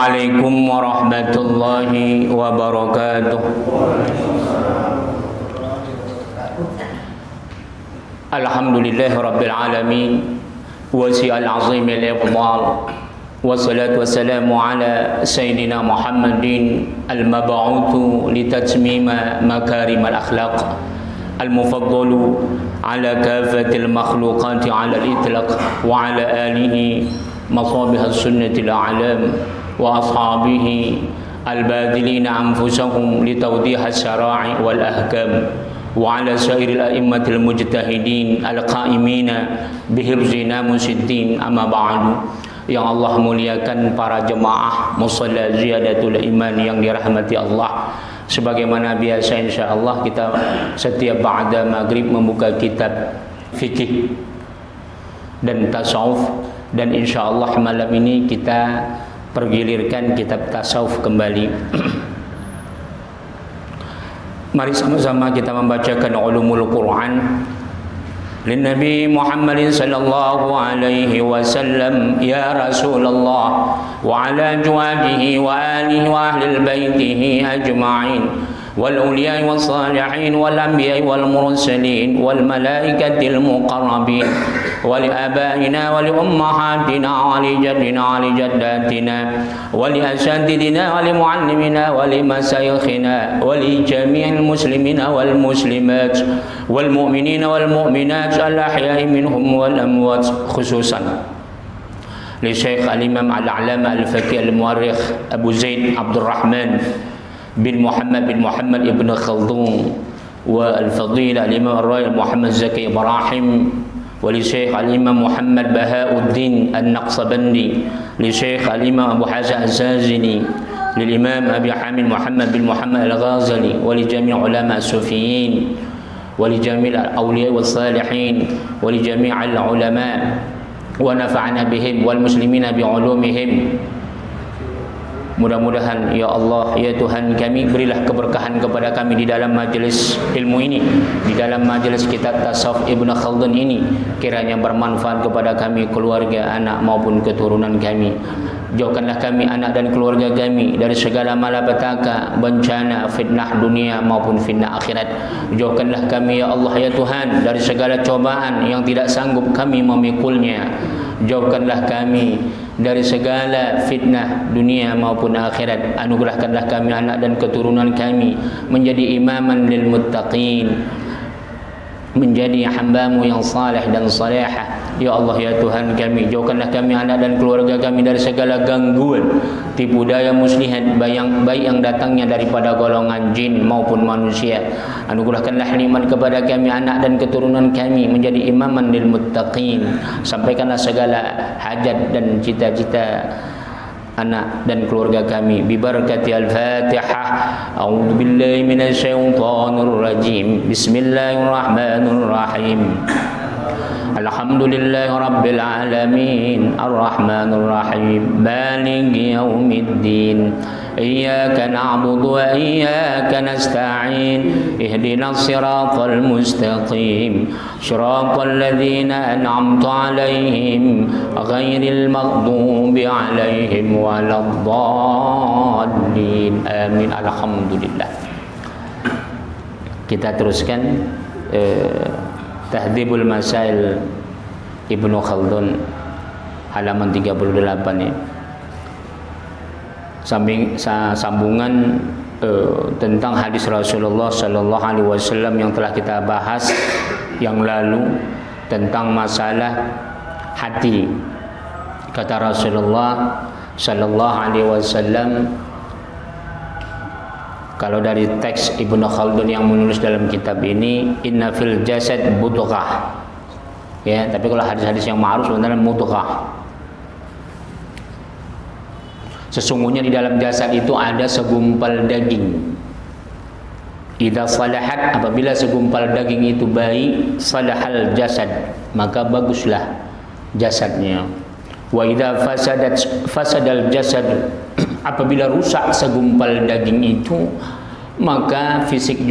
Assalamualaikum warahmatullahi wabarakatuh. Alhamdulillahi rabbil alamin, wasi'al azimil iqbal, wassalatu wassalamu ala sayyidina Muhammadin al-mab'uthu litatmima makarimal akhlaq, al-mufaddalu ala kafatil makhluqati ala al-itlaq, wa ala alihi masabih as-sunnatil a'lam wa ashabihi al-badilina anfusahum litawdiha as-sara'i wal ahkam, wa ala sairil a'immatil mujtahidin al-qa'imina bihifzi namusiddin, amma ba'du. Yang Allah muliakan para jemaah musalla ziyadatul iman yang dirahmati Allah, sebagaimana biasa insyaallah kita setiap ba'da maghrib membuka kitab fikih dan tasawuf, dan insyaallah malam ini kita pergilirkan kitab tasawuf kembali. Mari sama-sama kita membacakan ulumul Quran. Lin Nabi Muhammad sallallahu alaihi wasallam, ya Rasulullah wa ala azwajihi wa alihi wa ahli baitihi ajma'in, wal awliya was salihin wal anbiya wal mursalin wal malaikatil muqarrabin, wal abaina wal ummahatina wal jaddina wal jaddatina wal asatidina wal muallimina wal masayikhina wal jami'il muslimina wal muslimat wal mu'minina wal mu'minat al ahya'i minhum wal amwat, khususan li Syekh al-Imam al-Alama al-Faqih al-Muarrikh Abu Zaid Abdurrahman bin Muhammad ibn Khaldun, wa al-Fadil al-Imam al-Rai Muhammad Zaki Ibrahim, wa li Syekh al-Imam Muhammad Bahauddin al-Naqsabandi, li Syekh al-Imam Abu Hasan al-Zazili, lil Imam Abi Hamid Muhammad bin Muhammad al-Ghazali, wa li jami' ulama as-sufiyin, wa li jami' al-awliya was-salihin, wa li jami' al-ulama, wa nafa'na bihim wal muslimina bi ulumihim. Mudah-mudahan ya Allah, ya Tuhan kami, berilah keberkahan kepada kami di dalam majlis ilmu ini, di dalam majlis kitab tasawuf Ibnu Khaldun ini, kiranya bermanfaat kepada kami, keluarga, anak maupun keturunan kami. Jauhkanlah kami, anak dan keluarga kami dari segala malapetaka, bencana, fitnah dunia maupun fitnah akhirat. Jauhkanlah kami ya Allah, ya Tuhan, dari segala cobaan yang tidak sanggup kami memikulnya. Jauhkanlah kami dari segala fitnah dunia maupun akhirat. Anugerahkanlah kami, anak dan keturunan kami, menjadi imaman lil muttaqin, menjadi hamba-Mu yang saleh dan salihah. Ya Allah, ya Tuhan kami, jauhkanlah kami, anak dan keluarga kami dari segala gangguan, tipu daya muslihat, baik yang datangnya daripada golongan jin maupun manusia. Anugerahkanlah nikmat kepada kami, anak dan keturunan kami, menjadi imaman lil muttaqin. Sampaikanlah segala hajat dan cita-cita anak dan keluarga kami bi barakati al-Fatihah. A'udzu billahi minasy syaithanir rajim. Bismillahirrahmanirrahim. Alhamdulillahi rabbil alamin, arrahmanir rahim, maliki yaumiddin. Iyyaka na'budu wa iyyaka nasta'in. Ihdinas siratal mustaqim, siratal ladzina an'amta 'alaihim ghairil maghdubi 'alaihim waladdallin. Amin. Alhamdulillah. Kita teruskan Tahdhibul Masail Ibnu Khaldun halaman 38 ya. Sambungan tentang hadis Rasulullah sallallahu alaihi wasallam yang telah kita bahas yang lalu tentang masalah hati. Kata Rasulullah sallallahu alaihi wasallam, kalau dari teks Ibnu Khaldun yang menulis dalam kitab ini, inna fil jasad mudghah. Ya, tapi kalau hadis-hadis yang ma'ruf sebenarnya mudghah. Sesungguhnya di dalam jasad itu ada segumpal daging. Idza salahat, apabila segumpal daging itu baik, salahal jasad, maka baguslah jasadnya. Wa idza fasadal jasad, apabila rusak segumpal daging itu, maka fisik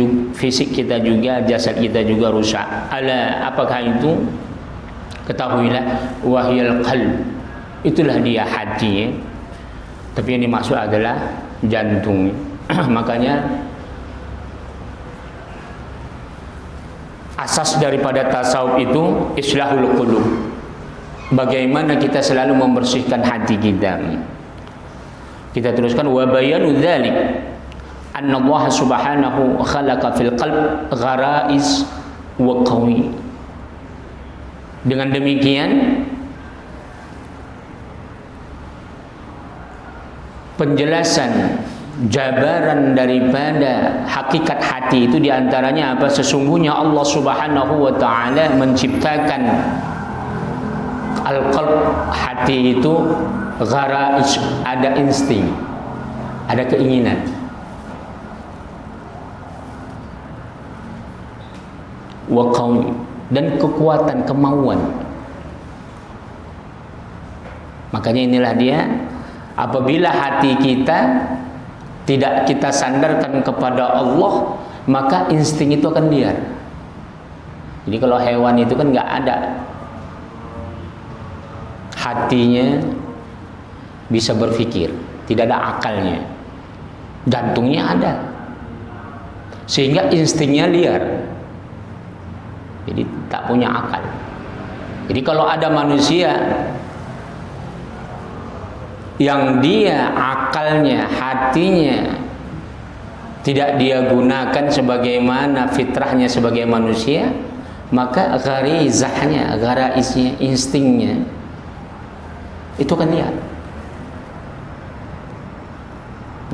kita juga, jasad kita juga rusak. Ala, apakah itu? Ketahuilah, wahyal qalb, itulah dia hati ya. Tapi yang dimaksud adalah jantung. Makanya asas daripada tasawuf itu islahul qulub. Bagaimana kita selalu membersihkan hati kita. Kita teruskan wa bayanu dzalik anna Allah subhanahu khalaqa fil qalb gharaiz wa qawi. Dengan demikian penjelasan jabaran daripada hakikat hati itu diantaranya apa? Sesungguhnya Allah subhanahu wa ta'ala menciptakan al-qalb, hati itu gharaiz, ada insting, ada keinginan. Wa qawi, dan kekuatan, kemauan. Makanya inilah dia, apabila hati kita tidak kita sandarkan kepada Allah, maka insting itu akan liar. Jadi kalau hewan itu kan nggak ada hatinya, bisa berpikir, tidak ada akalnya. Jantungnya ada, sehingga instingnya liar. Jadi tak punya akal. Jadi kalau ada manusia yang dia akalnya, hatinya tidak dia gunakan sebagaimana fitrahnya sebagai manusia, maka gharizahnya, garaiznya, instingnya itu kan lihat.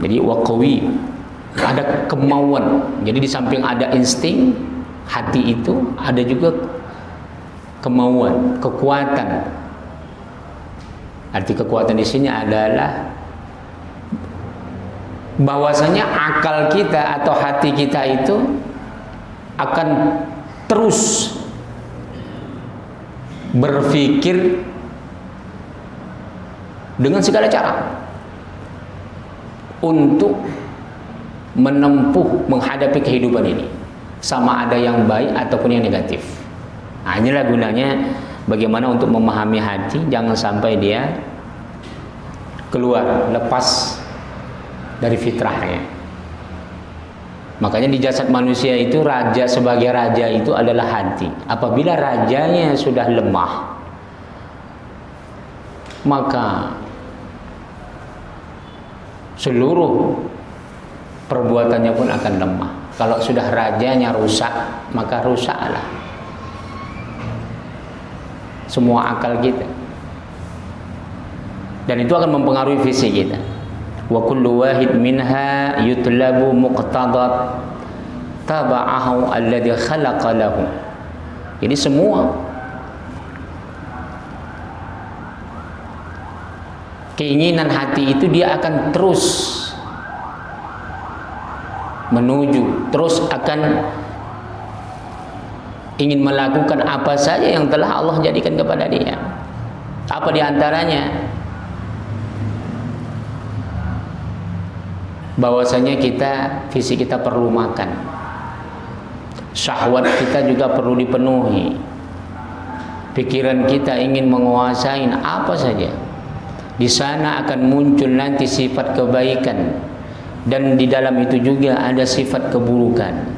Jadi waqawi, ada kemauan. Jadi di samping ada insting, hati itu ada juga kemauan, kekuatan. Arti kekuatan di sini adalah bahwasanya akal kita atau hati kita itu akan terus berpikir dengan segala cara untuk menempuh, menghadapi kehidupan ini, sama ada yang baik ataupun yang negatif. Nah, inilah gunanya bagaimana untuk memahami hati, jangan sampai dia keluar, lepas dari fitrahnya. Makanya di jasad manusia itu raja, sebagai raja itu adalah hati. Apabila rajanya sudah lemah, maka seluruh perbuatannya pun akan lemah. Kalau sudah rajanya rusak, maka rusaklah semua akal kita, dan itu akan mempengaruhi fisik kita. Wa kullu wahid minha yutlabu muqtadat taba'ahu alladhi khalaqa lahu. Jadi semua keinginan hati itu dia akan terus menuju, terus akan ingin melakukan apa saja yang telah Allah jadikan kepada dia. Apa diantaranya? Bahwasanya fisik kita perlu makan, syahwat kita juga perlu dipenuhi, pikiran kita ingin menguasai apa saja. Di sana akan muncul nanti sifat kebaikan, dan di dalam itu juga ada sifat keburukan.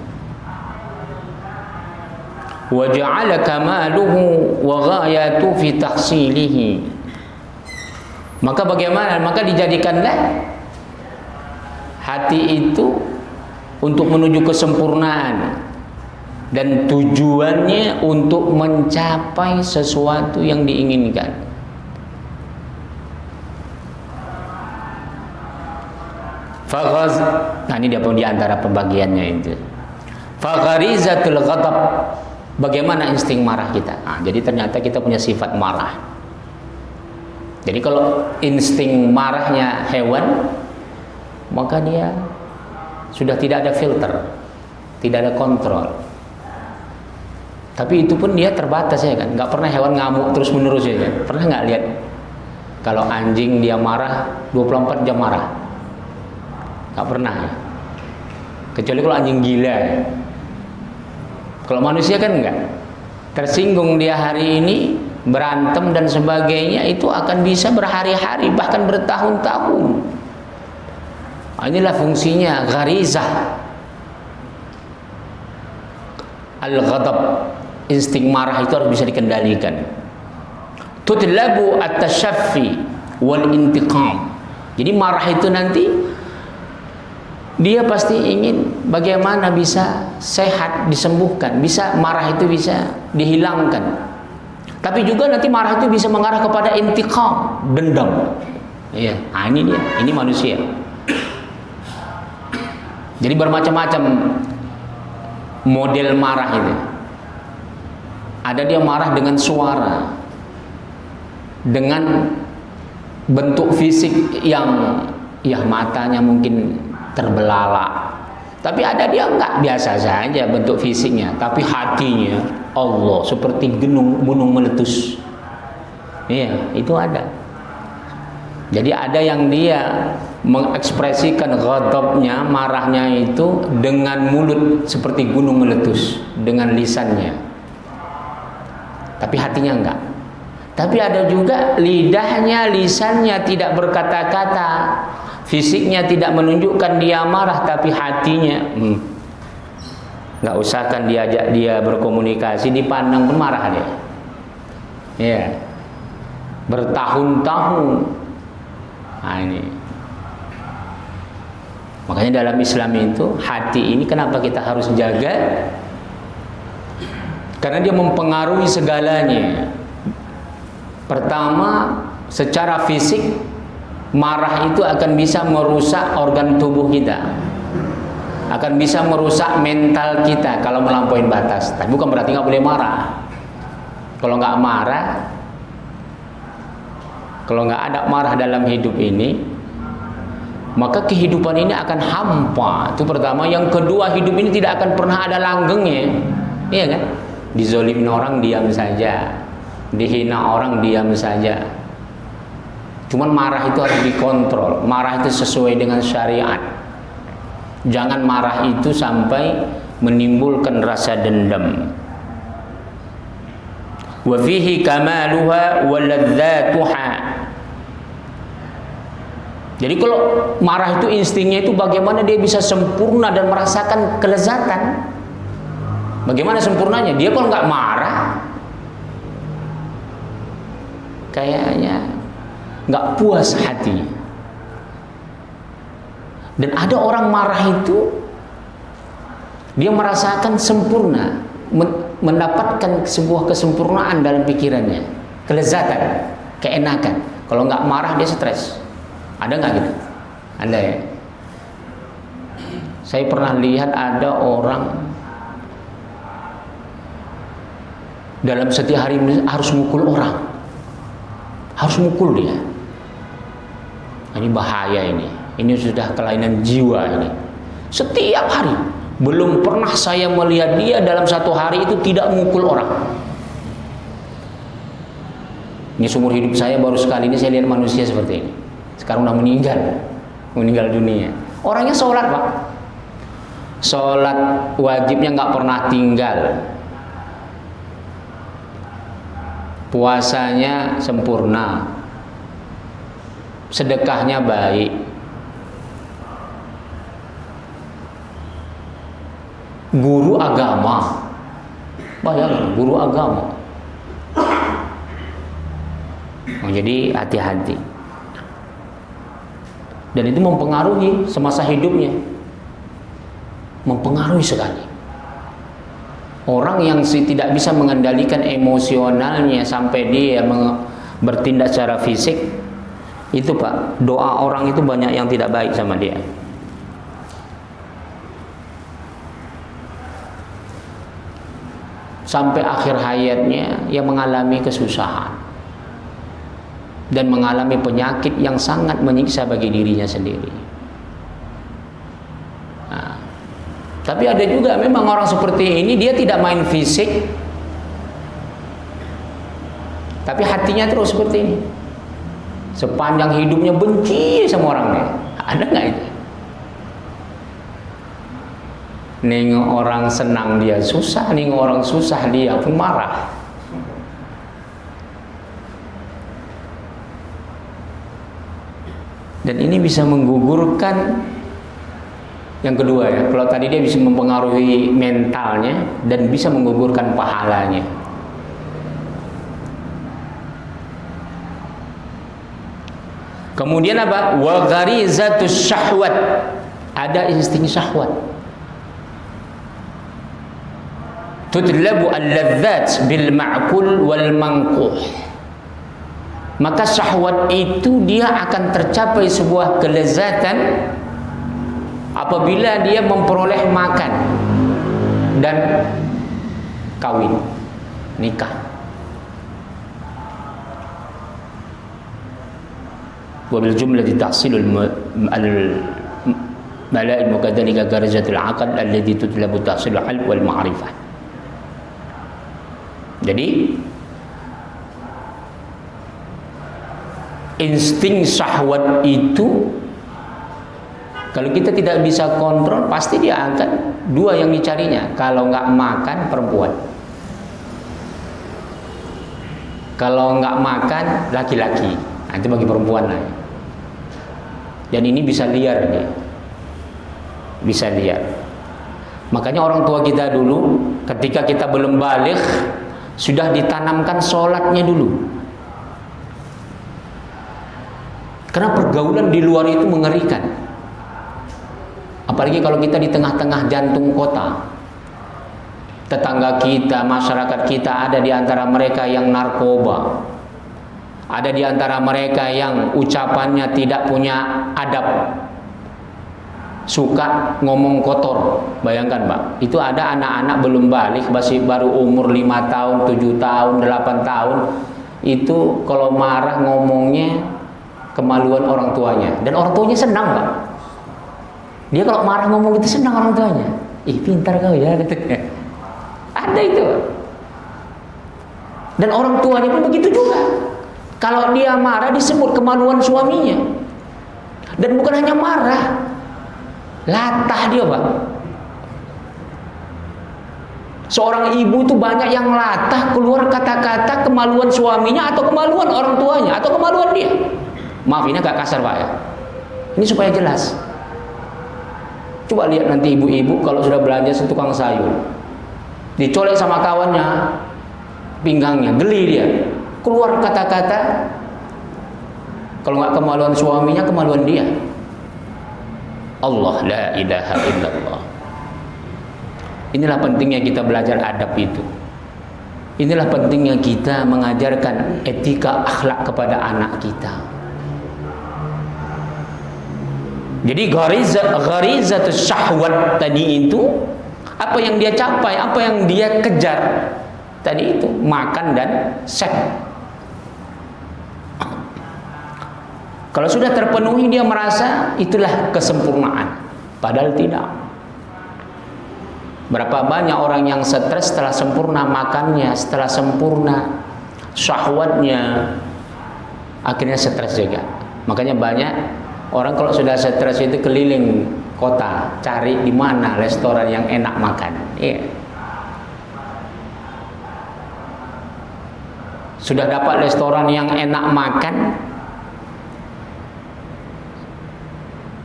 Wa ja'ala kamaluhu wa ghayatu fi tahsilihi. Maka bagaimana? Maka dijadikanlah hati itu untuk menuju kesempurnaan, dan tujuannya untuk mencapai sesuatu yang diinginkan. Nah ini dia pun diantara pembagiannya itu. Fagharizatul ghadab, bagaimana insting marah kita. Nah, jadi ternyata kita punya sifat marah. Jadi kalau insting marahnya hewan, maka dia sudah tidak ada filter, tidak ada kontrol. Tapi itu pun dia terbatas ya kan. Nggak pernah hewan ngamuk terus menerus ya kan. Pernah nggak lihat kalau anjing dia marah 24 jam marah? Nggak pernah ya. Kecuali kalau anjing gila ya. Kalau manusia kan enggak. Tersinggung dia hari ini, berantem dan sebagainya, itu akan bisa berhari-hari bahkan bertahun-tahun Inilah fungsinya gharizah al-ghadab. Insting marah itu harus bisa dikendalikan. Tutlabu at-tashaffi wal intiqam. Jadi marah itu nanti dia pasti ingin bagaimana bisa sehat, disembuhkan, bisa marah itu bisa dihilangkan. Tapi juga nanti marah itu bisa mengarah kepada intiqam, dendam. Iya, nah ini dia, ini manusia. Jadi bermacam-macam model marah itu. Ada dia marah dengan suara, dengan bentuk fisik yang ya matanya mungkin terbelalak. Tapi ada dia enggak, biasa saja bentuk fisiknya, tapi hatinya Allah seperti gunung meletus. Iya, itu ada. Jadi ada yang dia mengekspresikan ghadabnya, marahnya itu dengan mulut seperti gunung meletus, dengan lisannya. Tapi hatinya enggak. Tapi ada juga lidahnya, lisannya tidak berkata-kata, fisiknya tidak menunjukkan dia marah, tapi hatinya nggak usahkan diajak dia berkomunikasi, dipandang pun marah dia. Ya, bertahun-tahun. Nah ini. Makanya dalam Islam itu hati ini kenapa kita harus jaga? Karena dia mempengaruhi segalanya. Pertama, secara fisik marah itu akan bisa merusak organ tubuh kita, akan bisa merusak mental kita kalau melampaui batas. Tapi bukan berarti nggak boleh marah. Kalau nggak marah, kalau nggak ada marah dalam hidup ini, maka kehidupan ini akan hampa. Itu pertama. Yang kedua, hidup ini tidak akan pernah ada langgengnya. Iya kan? Dizolimin orang diam saja, dihina orang diam saja. Cuman marah itu harus dikontrol. Marah itu sesuai dengan syariat. Jangan marah itu sampai menimbulkan rasa dendam. Wa fihi kamaluha wa ladzatuha. Jadi kalau marah itu instingnya itu bagaimana dia bisa sempurna dan merasakan kelezatan. Bagaimana sempurnanya? Dia kalau nggak marah kayaknya nggak puas hati. Dan ada orang marah itu dia merasakan sempurna, mendapatkan sebuah kesempurnaan dalam pikirannya, kelezatan, keenakan. Kalau nggak marah dia stres. Ada nggak gitu? Ada ya. Saya pernah lihat ada orang dalam setiap hari harus mukul orang, harus mukul dia. Ini bahaya ini. Ini sudah kelainan jiwa ini. Setiap hari. Belum pernah saya melihat dia dalam satu hari itu tidak mukul orang. Ini seumur hidup saya baru sekali ini saya lihat manusia seperti ini. Sekarang udah meninggal dunia. Orangnya sholat Pak, sholat wajibnya nggak pernah tinggal, puasanya sempurna, sedekahnya baik, guru agama, bayangkan guru agama. Jadi hati-hati. Dan itu mempengaruhi semasa hidupnya, mempengaruhi sekali. Orang yang tidak bisa mengendalikan emosionalnya sampai dia bertindak secara fisik, itu Pak, doa orang itu banyak yang tidak baik sama dia. Sampai akhir hayatnya ia mengalami kesusahan dan mengalami penyakit yang sangat menyiksa bagi dirinya sendiri. Nah, tapi ada juga memang orang seperti ini, dia tidak main fisik, tapi hatinya terus seperti ini. Sepanjang hidupnya benci sama orangnya. Ada nggak itu? Nengok orang senang dia susah, nengok orang susah dia pun marah. Dan ini bisa menggugurkan Yang kedua ya, kalau tadi dia bisa mempengaruhi mentalnya dan bisa menggugurkan pahalanya. Kemudian apa? Wa gharizatus syahwat. Ada insting syahwat. Tudlabu al-ladzat bil ma'kul wal manquh. Maka syahwat itu dia akan tercapai sebuah kelezatan apabila dia memperoleh makan dan kawin, nikah. Wa bil jumlati tahsilul mala'il mukadzalika garizatul aql alladhi tutlabu tahsilul ilm wal ma'rifah. Jadi insting syahwat itu kalau kita tidak bisa kontrol, pasti dia akan dua yang dicarinya. Kalau nggak makan, perempuan. Kalau nggak makan, laki-laki. Nah, itu bagi perempuan lah. Dan ini bisa liar dia. Bisa liar. Makanya orang tua kita dulu, ketika kita belum baligh, sudah ditanamkan sholatnya dulu. Karena pergaulan di luar itu mengerikan. Apalagi kalau kita di tengah-tengah jantung kota. Tetangga kita, masyarakat kita ada di antara mereka yang narkoba. Ada di antara mereka yang ucapannya tidak punya adab. Suka ngomong kotor. Bayangkan, Pak. Itu ada anak-anak belum balik, masih baru umur 5 tahun, 7 tahun, 8 tahun. Itu kalau marah ngomongnya kemaluan orang tuanya. Dan orang tuanya senang, Pak. Dia kalau marah ngomong gitu senang orang tuanya. Ih, pintar kau ya, katanya. Ada itu. Dan orang tuanya pun begitu juga. Kalau dia marah disebut kemaluan suaminya. Dan bukan hanya marah, latah dia, Pak. Seorang ibu itu banyak yang latah keluar kata-kata kemaluan suaminya atau kemaluan orang tuanya atau kemaluan dia. Maaf, ini agak kasar, Pak ya. Ini supaya jelas. Coba lihat nanti ibu-ibu kalau sudah belanja setukang sayur, dicolek sama kawannya pinggangnya, geli dia. Keluar kata-kata, kalau nggak kemaluan suaminya, kemaluan dia. Allah, la ilaha illallah. Inilah pentingnya kita belajar adab itu. Inilah pentingnya kita mengajarkan etika akhlak kepada anak kita. Jadi gharizatus syahwat tadi itu, apa yang dia capai, apa yang dia kejar tadi itu, makan dan seks. Kalau sudah terpenuhi dia merasa itulah kesempurnaan, padahal tidak. Berapa banyak orang yang stres setelah sempurna makannya, setelah sempurna syahwatnya, akhirnya stres juga. Makanya banyak orang kalau sudah stres itu keliling kota, cari di mana restoran yang enak makan. Iya. Sudah dapat restoran yang enak makan,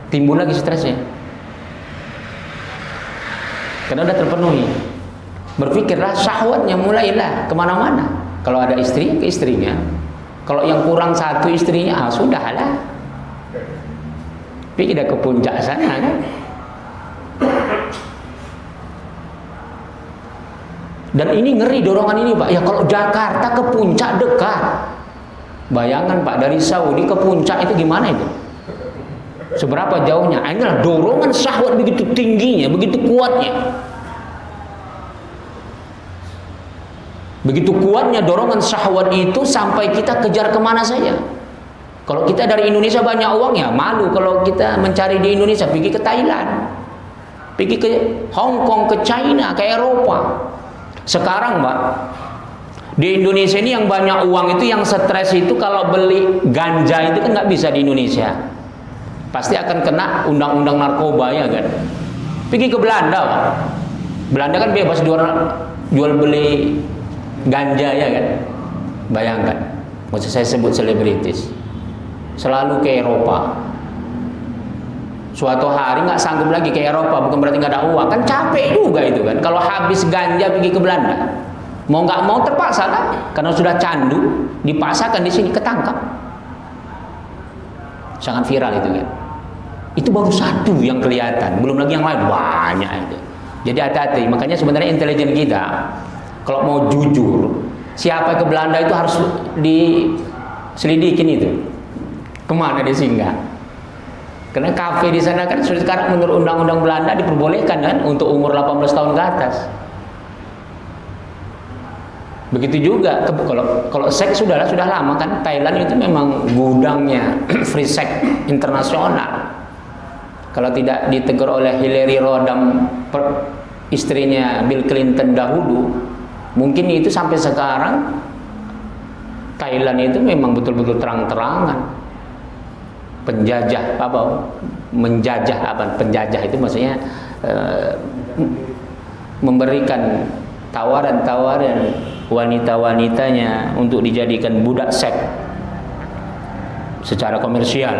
timbul lagi stresnya. Karena sudah terpenuhi. Berpikirlah syahwatnya mulailah kemana-mana. Kalau ada istri, ke istrinya. Kalau yang kurang satu istrinya, sudahlah. Tapi kita ke puncak sana kan. Dan ini ngeri dorongan ini, Pak. Ya kalau Jakarta ke puncak dekat. Bayangkan, Pak, dari Saudi ke puncak itu gimana itu? Seberapa jauhnya? Inilah dorongan syahwat begitu tingginya, begitu kuatnya. Begitu kuatnya dorongan syahwat itu sampai kita kejar kemana saja. Kalau kita dari Indonesia banyak uang, ya malu kalau kita mencari di Indonesia, pergi ke Thailand, pergi ke Hong Kong, ke China, ke Eropa. Sekarang, Pak, di Indonesia ini yang banyak uang itu, yang stres itu kalau beli ganja itu kan nggak bisa di Indonesia. Pasti akan kena undang-undang narkoba, ya kan? Pergi ke Belanda, Pak. Belanda kan bebas jual beli ganja, ya kan? Bayangkan. Maksud saya sebut selebritis. Selalu ke Eropa. Suatu hari nggak sanggup lagi ke Eropa, bukan berarti nggak ada uang, kan capek juga itu kan. Kalau habis ganja pergi ke Belanda, mau nggak mau terpaksa lah, karena sudah candu, dipaksakan di sini, ketangkap. Sangat viral itu kan. Itu baru satu yang kelihatan, belum lagi yang lain banyak itu. Jadi hati-hati. Makanya sebenarnya intelijen kita, kalau mau jujur, siapa ke Belanda itu harus diselidikin itu, kemana dia singgah. Karena kafe di sana kan sekarang menurut undang-undang Belanda diperbolehkan kan untuk umur 18 tahun ke atas. Begitu juga kalau seks sudah lama kan. Thailand itu memang gudangnya free sex internasional. Kalau tidak ditegur oleh Hillary Rodham, istrinya Bill Clinton dahulu, mungkin itu sampai sekarang Thailand itu memang betul-betul terang-terangan penjajah itu maksudnya memberikan tawaran-tawaran wanita-wanitanya untuk dijadikan budak seks secara komersial.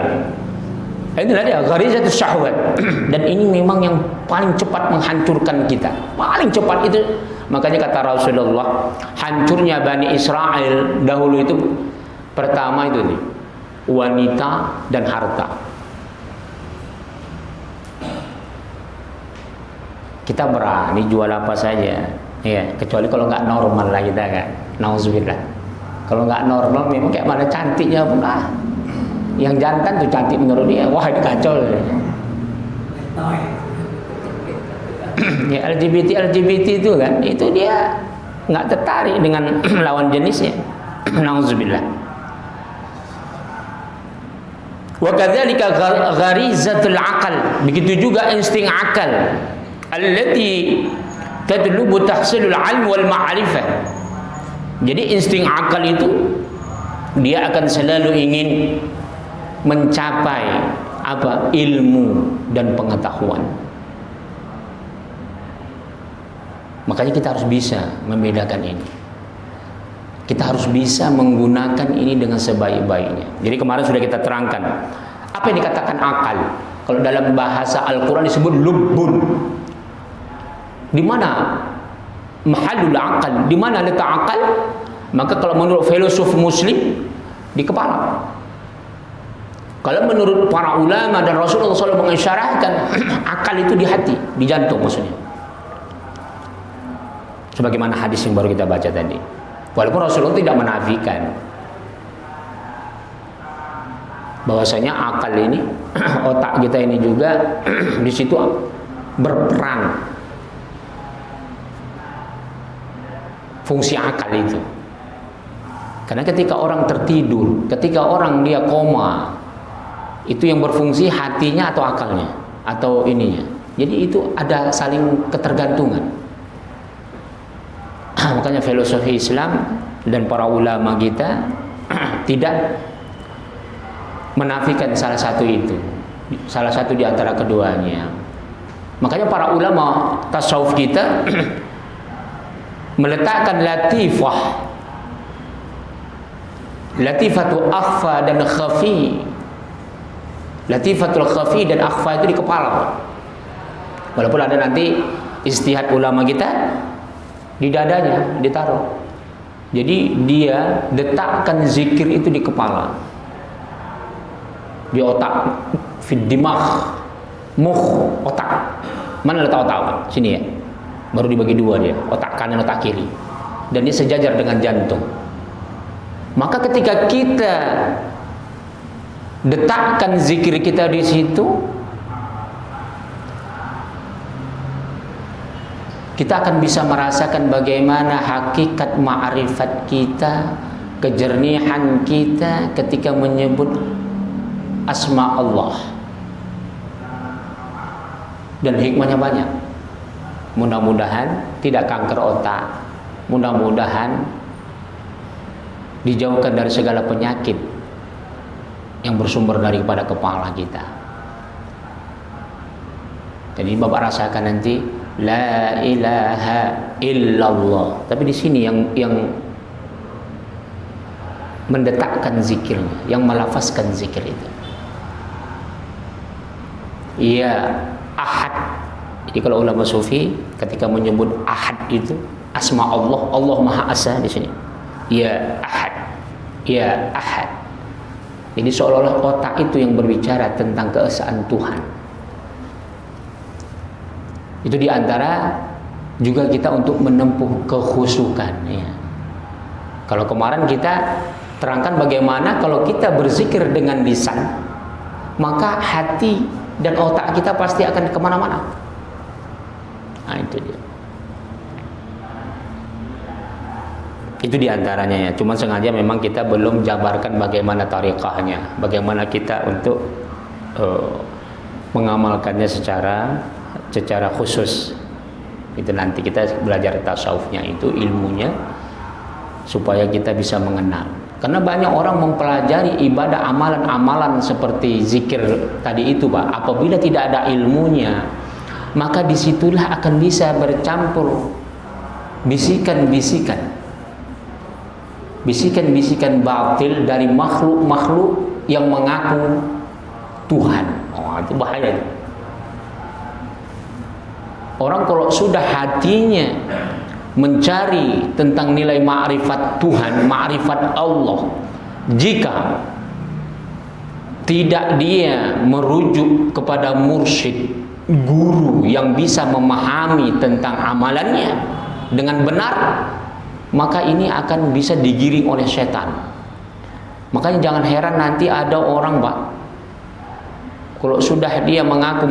Inilah dia gharizatus syahwat. Dan ini memang yang paling cepat menghancurkan kita, paling cepat itu. Makanya kata Rasulullah, hancurnya Bani Israel dahulu itu pertama itu nih, wanita dan harta. Kita berani jual apa saja, ya, kecuali kalau nggak normal lah kita kan. Nauzubillah. Kalau nggak normal memang kayak mana cantiknya pun lah. Yang jantan tuh cantik menurut dia, wah ini kacau. Ya, LGBT itu kan, itu dia nggak tertarik dengan lawan jenisnya. Nauzubillah. Wa kadzalika gharizatul aqal, begitu juga insting akal, allati tadlubu tahsilul ilm wal ma'rifah. Jadi insting akal itu dia akan selalu ingin mencapai apa? Ilmu dan pengetahuan. Makanya kita harus bisa membedakan ini. Kita harus bisa menggunakan ini dengan sebaik-baiknya. Jadi kemarin sudah kita terangkan apa yang dikatakan akal. Kalau dalam bahasa Al-Quran disebut lubbun. Di mana mahallul akal? Di mana letak akal? Maka kalau menurut filosof Muslim, di kepala. Kalau menurut para ulama dan Rasulullah SAW mengisyarahkan akal itu di hati, di jantung maksudnya. Sebagaimana hadis yang baru kita baca tadi. Walaupun Rasulullah tidak menafikan bahwasanya akal ini, otak kita ini juga di situ berperan. Fungsi akal itu. Karena ketika orang tertidur, ketika orang dia koma, itu yang berfungsi hatinya atau akalnya atau ininya. Jadi itu ada saling ketergantungan. Makanya filosofi Islam dan para ulama kita tidak menafikan salah satu itu, salah satu di antara keduanya. Makanya para ulama tasawuf kita meletakkan latifatu akhfa dan khafi. Latifatul khafi dan akhfa itu di kepala. Walaupun ada nanti istihad ulama kita di dadanya ditaruh. Jadi dia letakkan zikir itu di kepala, di otak, fid dimagh, mukh, otak. Mana letak otak? Sini ya. Baru dibagi dua dia, otak kanan, otak kiri. Dan dia sejajar dengan jantung. Maka ketika kita letakkan zikir kita di situ, kita akan bisa merasakan bagaimana hakikat ma'rifat kita, kejernihan kita ketika menyebut asma Allah. Dan hikmahnya banyak. Mudah-mudahan tidak kanker otak, mudah-mudahan dijauhkan dari segala penyakit yang bersumber daripada kepala kita. Jadi Bapak rasakan nanti la ilaha illallah. Tapi di sini yang mendetakkan zikirnya, yang melafazkan zikir itu. Ya Ahad. Jadi kalau ulama sufi ketika menyebut Ahad itu asma Allah, Allah Maha Esa di sini. Ya Ahad. Ya Ahad. Jadi seolah-olah otak itu yang berbicara tentang keesaan Tuhan. Itu diantara juga kita untuk menempuh kekhusyukan ya. Kalau kemarin kita terangkan bagaimana kalau kita berzikir dengan lisan, maka hati dan otak kita pasti akan kemana-mana. Nah itu dia. Itu diantaranya ya. Cuma sengaja memang kita belum jabarkan bagaimana tariqahnya, bagaimana kita untuk mengamalkannya secara khusus. Itu nanti kita belajar tasawufnya itu ilmunya supaya kita bisa mengenal. Karena banyak orang mempelajari ibadah amalan-amalan seperti zikir tadi itu, Pak. Apabila tidak ada ilmunya, maka disitulah akan bisa bercampur bisikan batil dari makhluk-makhluk yang mengaku Tuhan. Oh, itu bahaya. Orang kalau sudah hatinya mencari tentang nilai ma'rifat Tuhan, ma'rifat Allah, jika tidak dia merujuk kepada mursyid, guru yang bisa memahami tentang amalannya dengan benar, maka ini akan bisa digiring oleh setan. Makanya jangan heran nanti ada orang, Pak, kalau sudah dia mengaku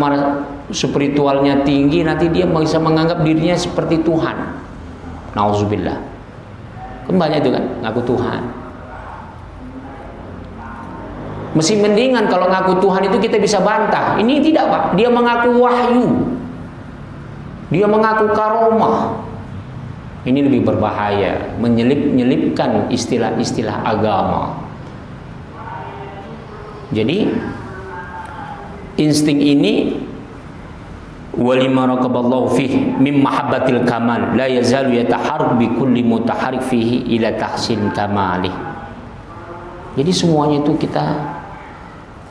spiritualnya tinggi, nanti dia bisa menganggap dirinya seperti Tuhan. Nauzubillah. Kan banyak itu kan ngaku Tuhan. Mesti mendingan kalau ngaku Tuhan itu kita bisa bantah. Ini tidak, Pak. Dia mengaku wahyu. Dia mengaku karomah. Ini lebih berbahaya, menyelipkan istilah-istilah agama. Jadi insting ini walima raqaballahu fihi min mahabbatil kamal la yazalu yataharrak bi kulli mutaharrik fihi ila tahsin kamalih. Jadi semuanya itu kita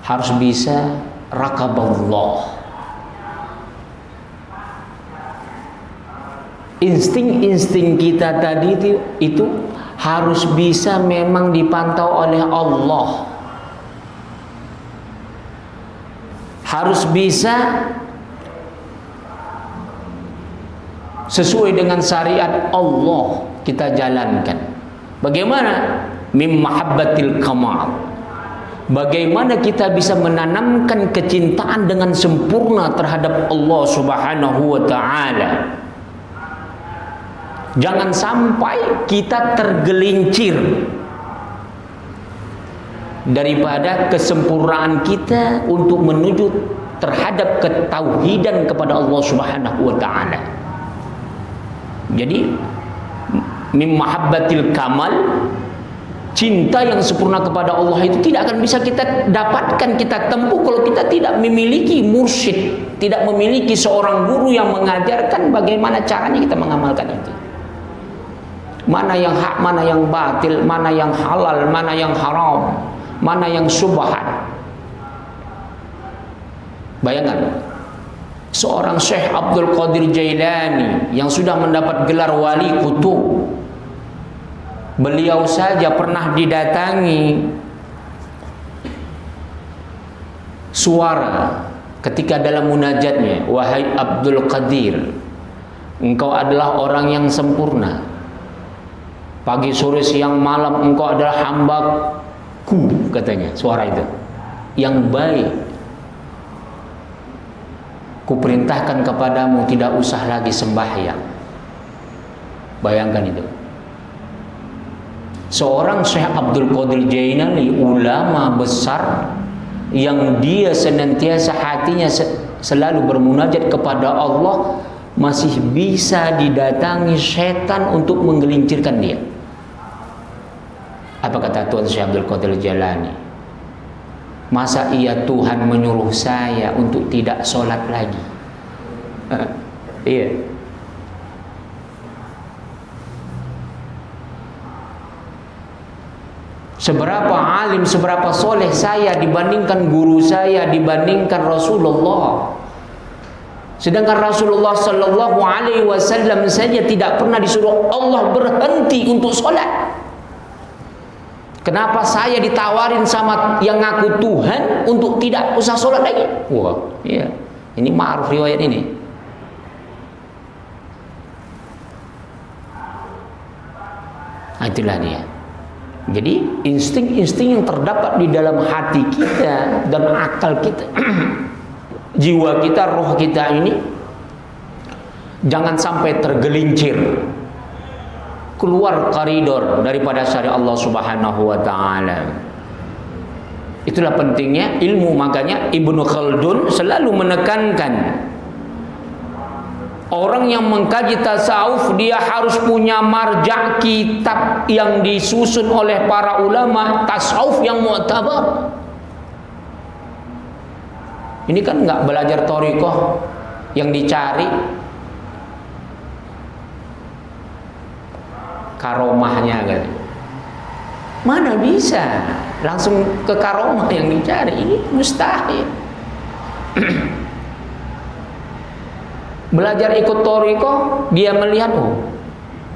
harus bisa raqaballah. Insting-insting kita tadi itu harus bisa memang dipantau oleh Allah. Harus bisa sesuai dengan syariat Allah kita jalankan. Bagaimana? Mim mahabbatil kamal. Bagaimana kita bisa menanamkan kecintaan dengan sempurna terhadap Allah Subhanahu wa taala. Jangan sampai kita tergelincir daripada kesempurnaan kita untuk menuju terhadap ketauhidan kepada Allah Subhanahu wa taala. Jadi mim mahabbatil kamal, cinta yang sempurna kepada Allah itu tidak akan bisa kita dapatkan, kita tempuh kalau kita tidak memiliki mursyid, tidak memiliki seorang guru yang mengajarkan bagaimana caranya kita mengamalkan itu. Mana yang hak, mana yang batil, mana yang halal, mana yang haram, mana yang syubhat. Bayangkan seorang Syekh Abdul Qadir Jailani yang sudah mendapat gelar wali kutub. Beliau saja pernah didatangi suara ketika dalam munajatnya, wahai Abdul Qadir, engkau adalah orang yang sempurna. Pagi, sore, siang, malam engkau adalah hambaku, katanya suara itu, yang baik. Kuperintahkan kepadamu tidak usah lagi sembahyang. Bayangkan itu. Seorang Syekh Abdul Qadir Jailani, ulama besar yang dia senantiasa hatinya selalu bermunajat kepada Allah, masih bisa didatangi setan untuk menggelincirkan dia. Apa kata Tuhan Syekh Abdul Qadir Jailani? Masa iya Tuhan menyuruh saya untuk tidak sholat lagi? Iya. Seberapa alim, seberapa soleh saya dibandingkan guru saya, dibandingkan Rasulullah. Sedangkan Rasulullah Sallallahu Alaihi Wasallam saja tidak pernah disuruh Allah berhenti untuk sholat. Kenapa saya ditawarin sama yang ngaku Tuhan untuk tidak usah sholat lagi? Wah, iya, ini ma'ruf riwayat ini. Nah, itulah dia. Jadi insting-insting yang terdapat di dalam hati kita dan akal kita, jiwa kita, roh kita ini jangan sampai tergelincir keluar koridor daripada syariat Allah Subhanahu wa taala. Itulah pentingnya ilmu. Makanya Ibnu Khaldun selalu menekankan orang yang mengkaji tasawuf dia harus punya marja' kitab yang disusun oleh para ulama tasawuf yang mu'tabar. Ini kan nggak belajar thariqah yang dicari karomahnya kan. Mana bisa langsung ke karomah yang dicari, ini mustahil. Belajar ikut thariqah, dia melihat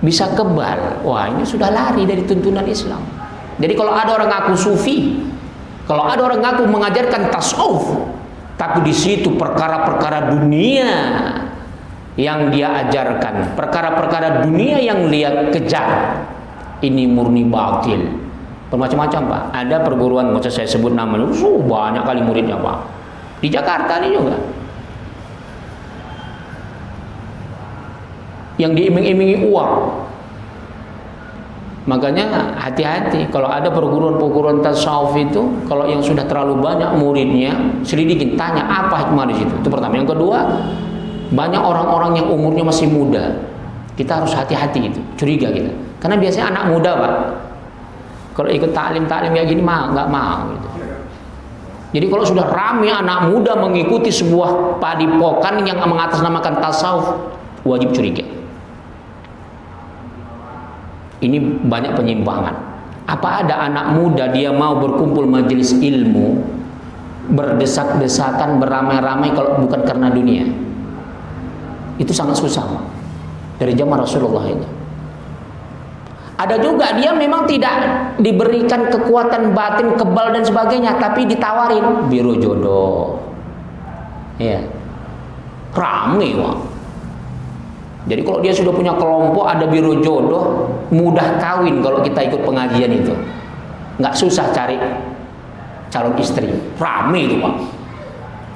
bisa kebal. Wah, ini sudah lari dari tuntunan Islam. Jadi kalau ada orang ngaku sufi, kalau ada orang ngaku mengajarkan tasawuf, tapi di situ perkara-perkara dunia yang dia ajarkan, perkara-perkara dunia yang dia kejar, ini murni batil. Bermacam-macam, Pak. Ada perguruan, nggak usah saya sebut namanya, banyak kali muridnya, Pak. Di Jakarta ini juga. Yang diiming-imingi uang. Makanya hati-hati kalau ada perguruan-perguruan tasawuf itu, kalau yang sudah terlalu banyak muridnya, selidikin, tanya apa hikmah di situ. Itu pertama. Yang kedua, banyak orang-orang yang umurnya masih muda. Kita harus hati-hati itu, curiga kita. Karena biasanya anak muda, Pak, kalau ikut taklim kayak gini nggak mau gitu. Jadi kalau sudah ramai anak muda mengikuti sebuah padepokan yang mengatasnamakan tasawuf, wajib curiga. Ini banyak penyimpangan. Apa ada anak muda dia mau berkumpul majelis ilmu, berdesak-desakan, beramai-ramai kalau bukan karena dunia? Itu sangat susah dari zaman Rasulullah ini. Ada juga dia memang tidak diberikan kekuatan batin, kebal dan sebagainya, tapi ditawarin biro jodoh. Ya. Rame, Wak. Jadi kalau dia sudah punya kelompok, ada biro jodoh, mudah kawin kalau kita ikut pengajian itu. Nggak susah cari calon istri. Rame itu, Pak.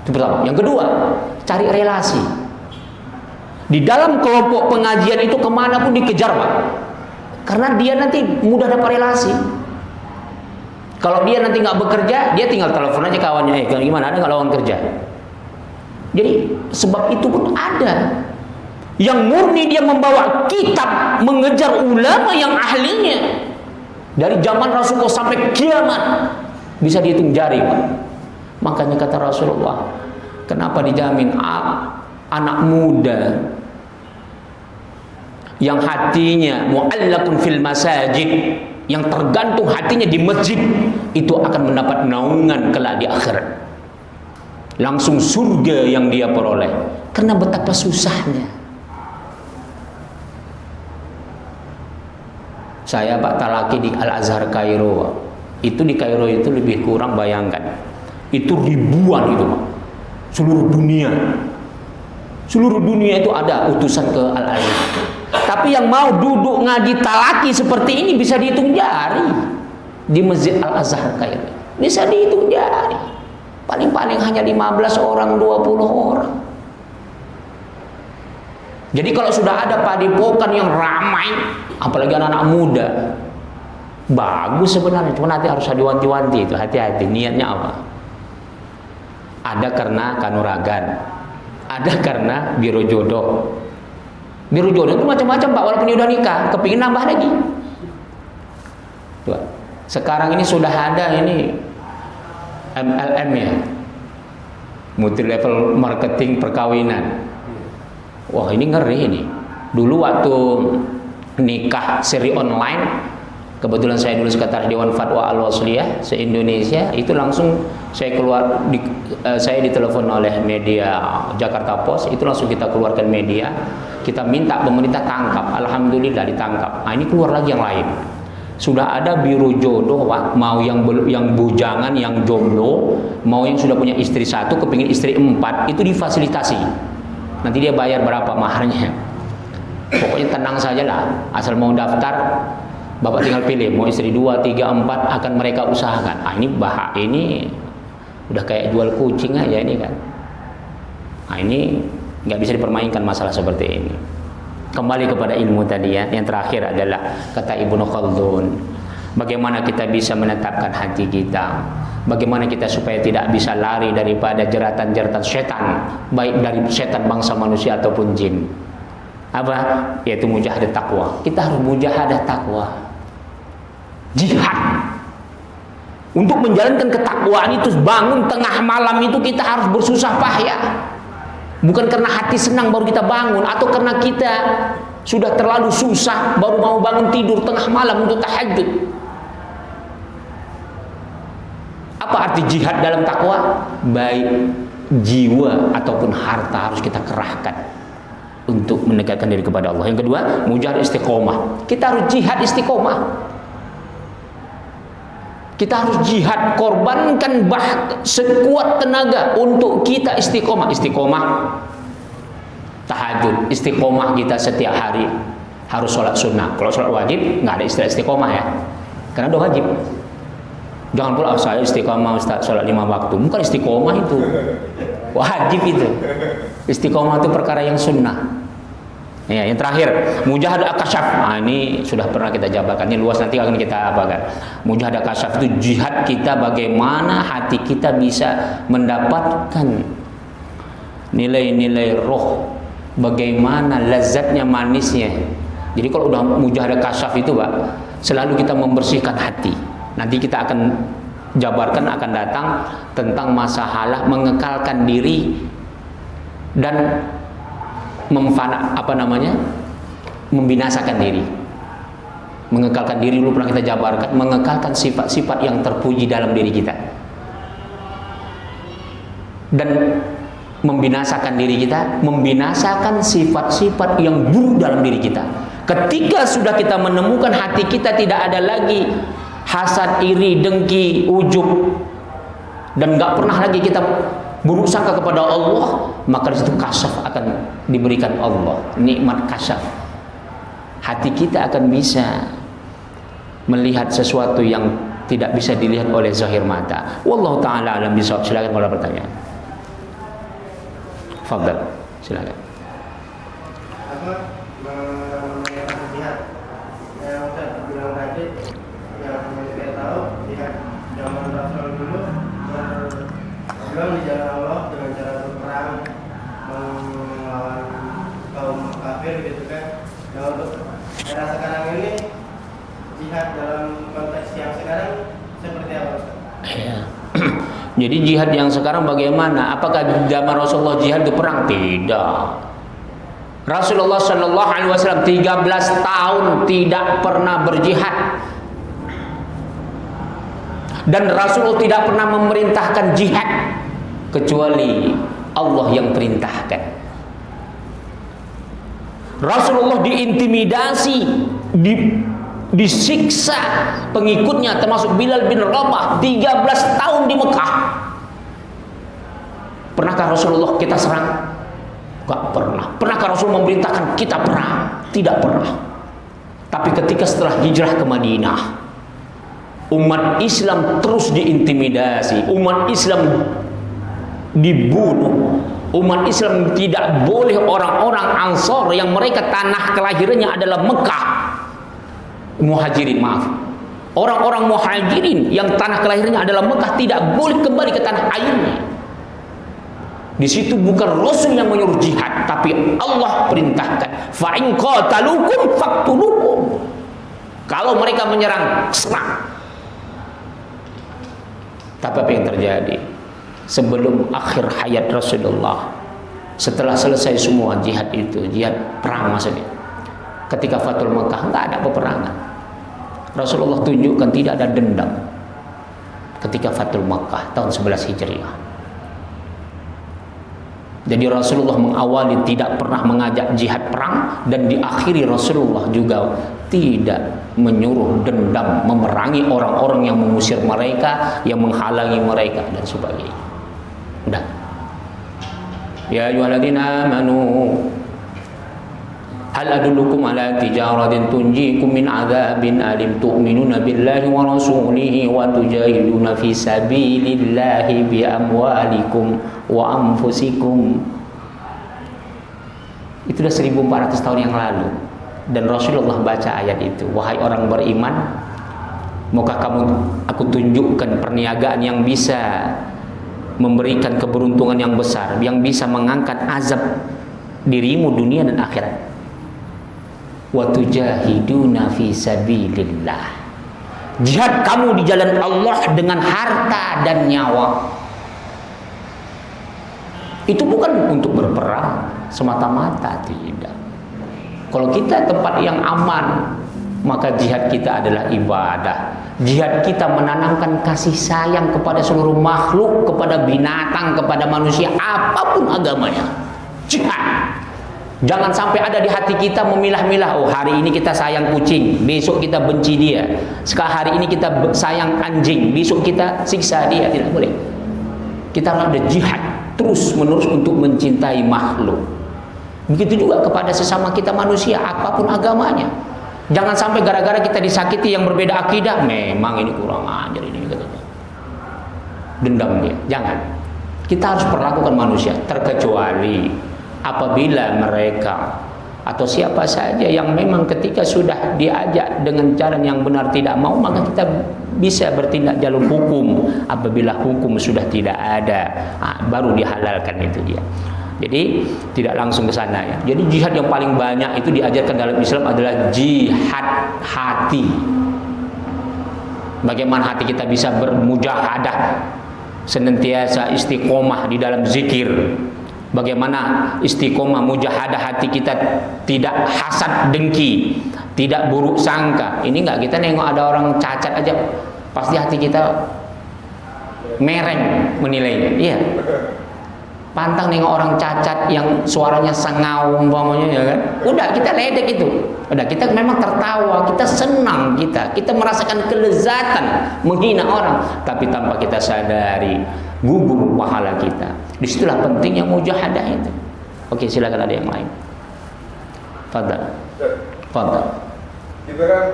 Itu pertama. Yang kedua, cari relasi. Di dalam kelompok pengajian itu kemana pun dikejar, Pak. Karena dia nanti mudah dapat relasi. Kalau dia nanti nggak bekerja, dia tinggal telepon aja kawannya, gimana, ada nggak lowongan kerja? Jadi sebab itu pun ada yang murni dia membawa kitab, mengejar ulama yang ahlinya dari zaman Rasulullah sampai kiamat, bisa dihitung jari, Pak. Makanya kata Rasulullah, kenapa dijamin anak muda yang hatinya mu'allaqun fil masajid, yang tergantung hatinya di masjid, itu akan mendapat naungan kelak di akhirat, langsung surga yang dia peroleh. Karena betapa susahnya. Saya Pak talaki di Al-Azhar Kairo. Itu di Kairo itu lebih kurang, bayangkan, itu ribuan itu, Pak. Seluruh dunia itu ada utusan ke Al-Azhar. Tapi yang mau duduk ngaji talaki seperti ini bisa dihitung jari. Di Masjid Al-Azhar Kairo bisa dihitung jari. Paling-paling hanya 15 orang, 20 orang. Jadi kalau sudah ada padepokan yang ramai, apalagi anak-anak muda, bagus sebenarnya. Cuma nanti harus diwanti-wanti itu, hati-hati niatnya apa. Ada karena kanuragan, ada karena biro jodoh. Biro jodoh itu macam-macam, Pak. Walaupun udah nikah, kepingin nambah lagi. Tuh. Sekarang ini sudah ada ini MLM ya, multi level marketing perkawinan. Wah, ini ngeri ini. Dulu waktu nikah seri online, Kebetulan saya dulu sekretaris Dewan Fatwa Al-Wasliyah se-Indonesia, itu langsung saya saya ditelepon oleh media Jakarta Post, itu langsung kita keluarkan media, kita minta pemerintah tangkap, alhamdulillah ditangkap. Nah, ini keluar lagi yang lain. Sudah ada biro jodoh, Pak, mau yang bujangan, yang jomblo, mau yang sudah punya istri 1, kepingin istri 4, itu difasilitasi. Nanti dia bayar berapa maharnya. Pokoknya tenang saja lah, asal mau daftar, Bapak tinggal pilih, mau istri 2, 3, 4, akan mereka usahakan. Ah, ini udah kayak jual kucing aja ini kan. Nah, ini nggak bisa dipermainkan masalah seperti ini. Kembali kepada ilmu tadi ya. Yang terakhir adalah kata Ibnu Khaldun, bagaimana kita bisa menetapkan hati kita, bagaimana kita supaya tidak bisa lari daripada jeratan-jeratan setan, baik dari setan bangsa manusia ataupun jin. Apa? Yaitu mujahadah takwa. Kita harus mujahadah takwa, jihad untuk menjalankan ketakwaan itu. Bangun tengah malam itu kita harus bersusah payah, bukan karena hati senang baru kita bangun, atau karena kita sudah terlalu susah baru mau bangun tidur tengah malam untuk tahajud. Apa arti jihad dalam takwa? Baik jiwa ataupun harta harus kita kerahkan untuk mendekatkan diri kepada Allah. Yang kedua, mujahadah istiqomah. Kita harus jihad istiqomah. Kita harus jihad, korbankan sekuat tenaga untuk kita istiqomah. Istiqomah tahajud, istiqomah kita setiap hari harus sholat sunnah. Kalau sholat wajib nggak ada istilah istiqomah ya, karena udah wajib. Jangan pula saya istiqomah Ustaz sholat 5 waktu. Bukan istiqomah itu, wajib itu. Istiqomah itu perkara yang sunnah. Ya, yang terakhir, mujahadah kasyaf. Nah, ini sudah pernah kita jabarkan. Ini luas, nanti akan kita apakan. Mujahadah kasyaf itu jihad kita, bagaimana hati kita bisa mendapatkan nilai-nilai roh, bagaimana lezatnya, manisnya. Jadi kalau udah mujahadah kasyaf itu, Pak, selalu kita membersihkan hati. Nanti kita akan jabarkan, akan datang tentang masalah mengekalkan diri dan membinasakan diri. Mengekalkan diri dulu pernah kita jabarkan, mengekalkan sifat-sifat yang terpuji dalam diri kita, dan membinasakan diri kita, membinasakan sifat-sifat yang buruk dalam diri kita. Ketika sudah kita menemukan hati kita tidak ada lagi hasad, iri, dengki, ujub, dan nggak pernah lagi kita buruk sangka kepada Allah, maka disitu kasyaf akan diberikan Allah, nikmat kasyaf. Hati kita akan bisa melihat sesuatu yang tidak bisa dilihat oleh zahir mata. Wallahu taala alam bisawab. Silakan kalau ada pertanyaan. Fadhal, silakan. Apa jihad yang Ustaz bilang tadi, yang kita tahu jihad zaman Rasul dulu berjuang di jalan Allah dengan cara berperang melawan kaum kafir gitu kan. Nah, untuk era sekarang ini jihad dalam konteks yang sekarang seperti apa Ustaz? Ya. Jadi jihad yang sekarang bagaimana? Apakah zaman Rasulullah jihad itu perang? Tidak. Rasulullah Shallallahu Alaihi Wasallam 13 tahun tidak pernah berjihad, dan Rasulullah tidak pernah memerintahkan jihad kecuali Allah yang perintahkan. Rasulullah diintimidasi, disiksa pengikutnya termasuk Bilal bin Rabah 13 tahun di Mekah. Pernahkah Rasulullah kita serang? Gak pernah. Pernahkah Rasul memerintahkan kita perang? Tidak pernah. Tapi ketika setelah hijrah ke Madinah, umat Islam terus diintimidasi, umat Islam dibunuh, umat Islam tidak boleh, orang-orang Ansor yang mereka tanah kelahirannya adalah Mekah, orang-orang muhajirin yang tanah kelahirannya adalah Mekah tidak boleh kembali ke tanah airnya. Di situ bukan Rasul yang menyuruh jihad, tapi Allah perintahkan. Fa in qatalukum faqtuluhum. Kalau mereka menyerang, serang. Tapi apa yang terjadi? Sebelum akhir hayat Rasulullah, setelah selesai semua jihad itu, jihad perang maksudnya, ketika Fathul Mekah nggak ada peperangan. Rasulullah tunjukkan tidak ada dendam ketika Fathul Makkah tahun 11 Hijriah. Jadi Rasulullah mengawali tidak pernah mengajak jihad perang, dan diakhiri Rasulullah juga tidak menyuruh dendam memerangi orang-orang yang mengusir mereka, yang menghalangi mereka dan sebagainya. Udah. Ya ayyuhalladzina amanu hal adullukum ala tijaratin tunjikum min adzabin alim tu'minuna billahi wa rasulihi wa tujahiduna fi sabilillahi bi amwalikum wa anfusikum. Itu sudah 1400 tahun yang lalu, dan Rasulullah baca ayat itu. Wahai orang beriman, maukah aku tunjukkan perniagaan yang bisa memberikan keberuntungan yang besar, yang bisa mengangkat azab dirimu dunia dan akhirat. Wa tujahiduna fi sabilillah. Jihad kamu di jalan Allah dengan harta dan nyawa. Itu bukan untuk berperang semata-mata, tidak. Kalau kita tempat yang aman, maka jihad kita adalah ibadah. Jihad kita menanamkan kasih sayang kepada seluruh makhluk, kepada binatang, kepada manusia, apapun agamanya. Jihad. Jangan sampai ada di hati kita memilah-milah. Oh, hari ini kita sayang kucing, besok kita benci dia. Sekarang hari ini kita sayang anjing, besok kita siksa dia. Tidak boleh. Kita harus ada jihad terus-menerus untuk mencintai makhluk. Begitu juga kepada sesama kita manusia, apapun agamanya. Jangan sampai gara-gara kita disakiti yang berbeda akidah, memang ini kurang ajar ini katanya, dendam dia. Jangan. Kita harus perlakukan manusia, terkecuali apabila mereka atau siapa saja yang memang ketika sudah diajak dengan jalan yang benar tidak mau, maka kita bisa bertindak jalur hukum. Apabila hukum sudah tidak ada, baru dihalalkan itu dia. Jadi tidak langsung ke sana ya. Jadi jihad yang paling banyak itu diajarkan dalam Islam adalah jihad hati. Bagaimana hati kita bisa bermujahadah, senantiasa istiqomah di dalam zikir. Bagaimana istiqomah mujahadah hati kita tidak hasad dengki, tidak buruk sangka. Ini enggak, kita nengok ada orang cacat aja pasti hati kita mereng menilainya. Iya. Pantang nengok orang cacat yang suaranya sengau umpamanya, ya kan? Udah kita ledek itu. Udah kita memang tertawa, kita senang, kita merasakan kelezatan menghina orang, tapi tanpa kita sadari gugur pahala kita. Disitulah pentingnya mujahadah itu. Oke, silakan ada yang lain. Fadhal. Fadhal. Kita kan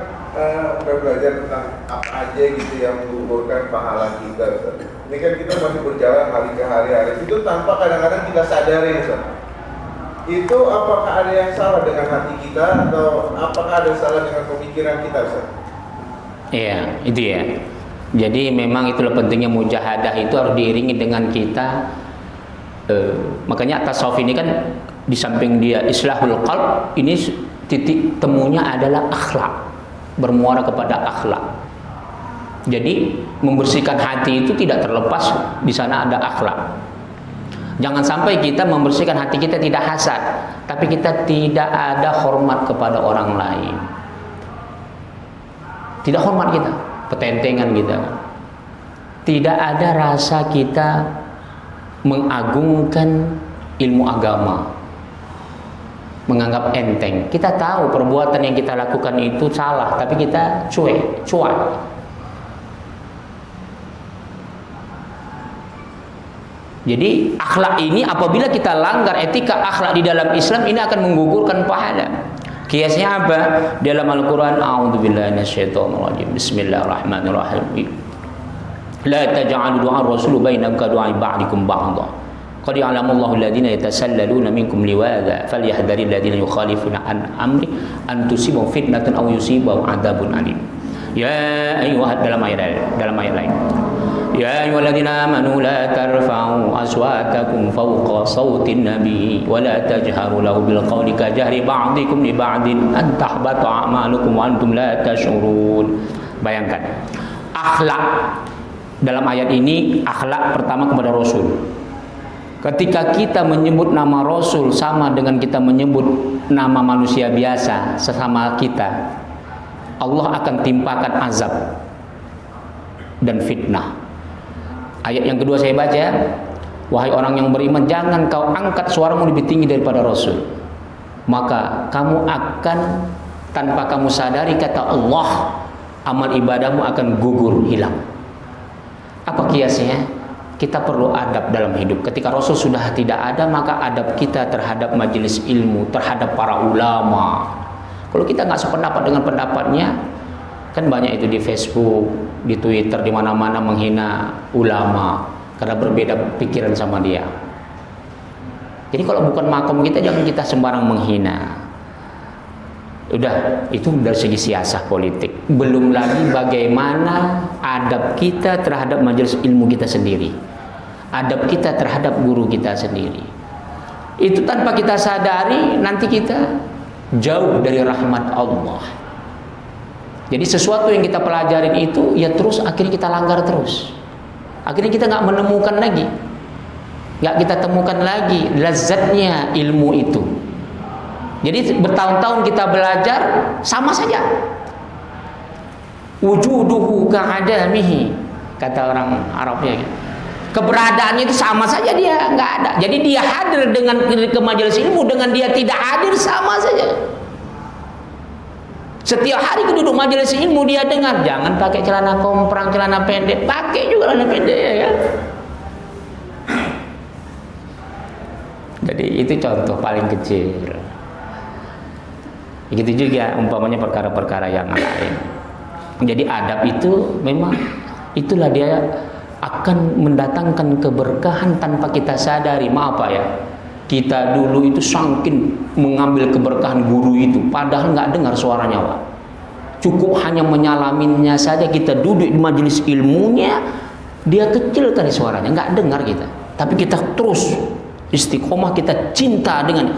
udah belajar tentang apa aja gitu yang menggugurkan pahala kita, Ustaz. Ini kan kita masih berjalan hari ke hari itu tanpa kadang-kadang kita sadari, Ustaz. Itu apakah ada yang salah dengan hati kita atau apakah ada yang salah dengan pemikiran kita, Ustaz? Iya, itu ya. Jadi memang itulah pentingnya mujahadah, itu harus diiringi dengan kita. Makanya tasawuf ini kan di samping dia islahul qalb, ini titik temunya adalah akhlak, bermuara kepada akhlak. Jadi membersihkan hati itu tidak terlepas di sana ada akhlak. Jangan sampai kita membersihkan hati kita tidak hasad, tapi kita tidak ada hormat kepada orang lain. Tidak hormat kita, petentengan kita. Tidak ada rasa kita mengagungkan ilmu agama, menganggap enteng. Kita tahu perbuatan yang kita lakukan itu salah, tapi kita cuek. Jadi akhlak ini apabila kita langgar etika akhlak di dalam Islam, ini akan menggugurkan pahala. Kiasnya apa? Dalam Al-Quran, a'udzubillahi minasyaitonirrajim, bismillahirrahmanirrahim. La taj'alu du'a ar-rasul bainakum ka du'a ba'dikum ba'dha. Qad ya'lamullahu alladhina yatasallaluna minkum liwadha falyahdharil ladzina yukhalifuna an amri an tusibahum fitnatun aw yusibahum adzabun alim. Ya ayyuhal dalam ayat lain. Ya ayyuhalladzina amanu la tarfa'u aswatakum fawqa sawtin nabi wa la tajharu lahu bil qawli ka jahri ba'dikum li ba'din an tahbata a'malukum wa antum la tash'urun. Bayangkan akhlak dalam ayat ini, akhlak pertama kepada Rasul. Ketika kita menyebut nama Rasul sama dengan kita menyebut nama manusia biasa sesama kita, Allah akan timpakan azab dan fitnah. Ayat yang kedua saya baca, wahai orang yang beriman, jangan kau angkat suaramu lebih tinggi daripada Rasul, maka kamu akan, tanpa kamu sadari, kata Allah, amal ibadahmu akan gugur, hilang. Apa kiasnya? Kita perlu adab dalam hidup. Ketika Rasul sudah tidak ada, maka adab kita terhadap majelis ilmu, terhadap para ulama. Kalau kita nggak sependapat dengan pendapatnya, kan banyak itu di Facebook, di Twitter, di mana-mana menghina ulama karena berbeda pikiran sama dia. Jadi kalau bukan makom kita, jangan kita sembarang menghina. Udah, itu dari segi siasah politik. Belum lagi bagaimana adab kita terhadap majelis ilmu kita sendiri, adab kita terhadap guru kita sendiri. Itu tanpa kita sadari, nanti kita jauh dari rahmat Allah. Jadi sesuatu yang kita pelajarin itu, ya terus akhirnya kita langgar terus. Akhirnya kita nggak menemukan lagi, nggak kita temukan lagi lazatnya ilmu itu. Jadi bertahun-tahun kita belajar sama saja. Wujuduhu ka'adamihi, kata orang Arabnya. Keberadaannya itu sama saja, dia nggak ada. Jadi dia hadir dengan ke majelis ilmu, dengan dia tidak hadir sama saja. Setiap hari keduduk majelis ilmu dia dengar, jangan pakai celana komprang, celana pendek, pakai juga celana pendek ya. Jadi itu contoh paling kecil. Begitu juga umpamanya perkara-perkara yang lain. Jadi adab itu memang itulah dia akan mendatangkan keberkahan tanpa kita sadari. Maaf Pak ya, kita dulu itu saking mengambil keberkahan guru itu, padahal nggak dengar suaranya Pak. Cukup hanya menyalaminnya saja, kita duduk di majelis ilmunya, dia kecilkan suaranya, nggak dengar kita. Tapi kita terus istiqomah, kita cinta dengan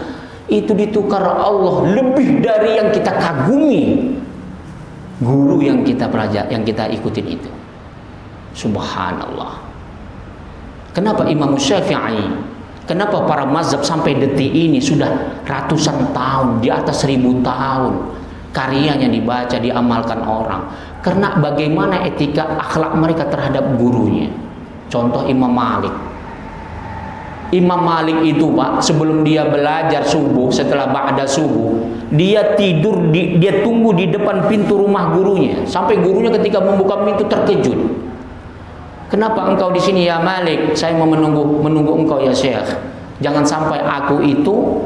itu, ditukar Allah lebih dari yang kita kagumi guru yang kita pelajari, yang kita ikutin itu. Subhanallah. Kenapa Imam Syafi'i, kenapa para mazhab sampai detik ini sudah ratusan tahun, di atas 1000 tahun karyanya dibaca, diamalkan orang? Karena bagaimana etika akhlak mereka terhadap gurunya. Contoh Imam Malik. Imam Malik itu Pak, sebelum dia belajar subuh, setelah ba'da subuh, dia tidur, dia tunggu di depan pintu rumah gurunya, sampai gurunya ketika membuka pintu terkejut. Kenapa engkau di sini ya Malik? Saya mau menunggu engkau ya Syekh. Jangan sampai aku itu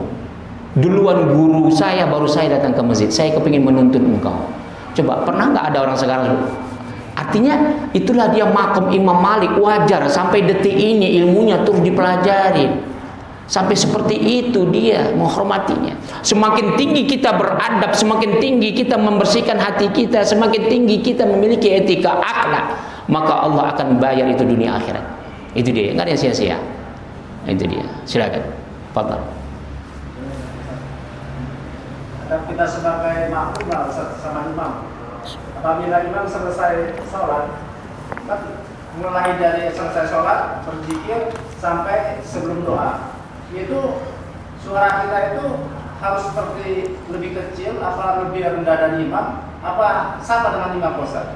duluan guru saya, baru saya datang ke masjid. Saya kepingin menuntut engkau. Coba, pernah nggak ada orang sekarang? Artinya itulah dia makom Imam Malik, wajar sampai detik ini ilmunya terus dipelajari. Sampai seperti itu dia menghormatinya. Semakin tinggi kita beradab, semakin tinggi kita membersihkan hati kita, semakin tinggi kita memiliki etika akhlak, maka Allah akan bayar itu dunia akhirat. Itu dia, nggak ada yang sia-sia. Itu dia. Silakan. Fadhal. Kita sebagai makmum sama imam, apabila imam selesai sholat, kan mulai dari selesai sholat berzikir sampai sebelum doa, itu suara kita itu harus seperti lebih kecil, apa lebih rendah dari imam, apa sama dengan imam Ustaz?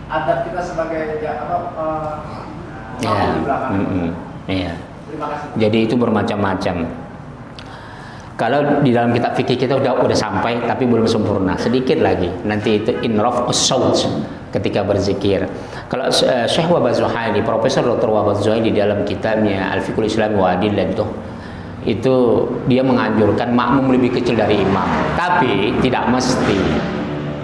Adab kita sebagai makmum di belakang. Iya. Terima kasih. Jadi itu bermacam-macam. Kalau di dalam kitab fikih kita udah sampai, tapi belum sempurna, sedikit lagi. Nanti itu inraf as-saut ketika berzikir. Kalau Syekh Wahbah Zuhaili, Profesor Dr. Wahbah Zuhaili di dalam kitabnya Al-Fiqhul Islam wa Adillah itu dia menganjurkan makmum lebih kecil dari imam. Tapi tidak mesti.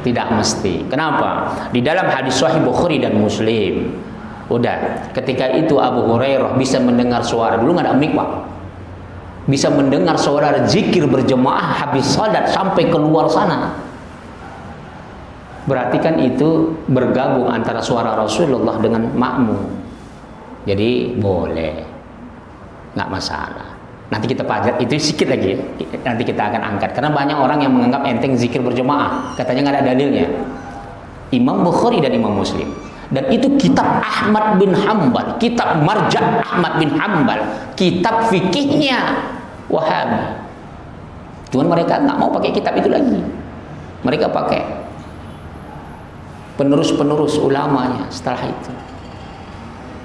Tidak mesti. Kenapa? Di dalam hadis Sahih Bukhari dan Muslim, udah ketika itu Abu Hurairah bisa mendengar suara, dulu nggak ada mic Pak, bisa mendengar suara zikir berjemaah habis salat sampai keluar sana. Berarti kan itu bergabung antara suara Rasulullah dengan makmum. Jadi boleh, nggak masalah. Nanti kita pelajari itu sedikit lagi ya. Nanti kita akan angkat karena banyak orang yang menganggap enteng zikir berjemaah, katanya nggak ada dalilnya. Imam Bukhari dan Imam Muslim. Dan itu kitab Ahmad bin Hanbal, kitab Marja' Ahmad bin Hanbal, kitab fikihnya Wahabi. Cuman mereka nggak mau pakai kitab itu lagi. Mereka pakai penerus-penerus ulamanya setelah itu.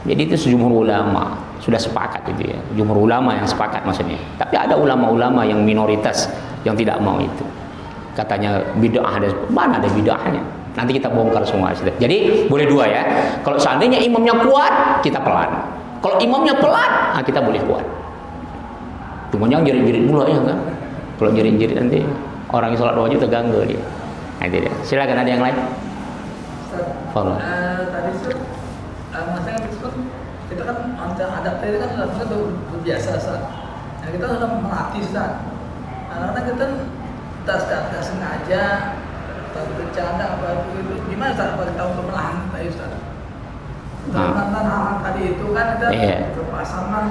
Jadi itu sejumhur ulama sudah sepakat itu ya, jumhur ulama yang sepakat maksudnya. Tapi ada ulama-ulama yang minoritas yang tidak mau itu. Katanya bid'ah, ada mana ada bid'ahnya? Nanti kita bongkar semua. Jadi boleh dua ya. Kalau seandainya imamnya kuat, kita pelan. Kalau imamnya pelan, kita boleh kuat. Cuma jangan jerit-jerit dulu ya kan. Kalau jerit-jerit nanti orang yang sholat wajib terganggu dia. Nah, itu dia. Silakan, ada yang lain. Follow. Tadi itu maksudnya kita kan adaptif itu kan harusnya biasa Ustaz. Nah, kita sudah melatih Ustaz. Karena kita tidak sengaja atau bercanda apa itu gimana Ustaz kalau kita untuk menahan tadi Ustaz? Menahan hal tadi itu kan ada kepasangan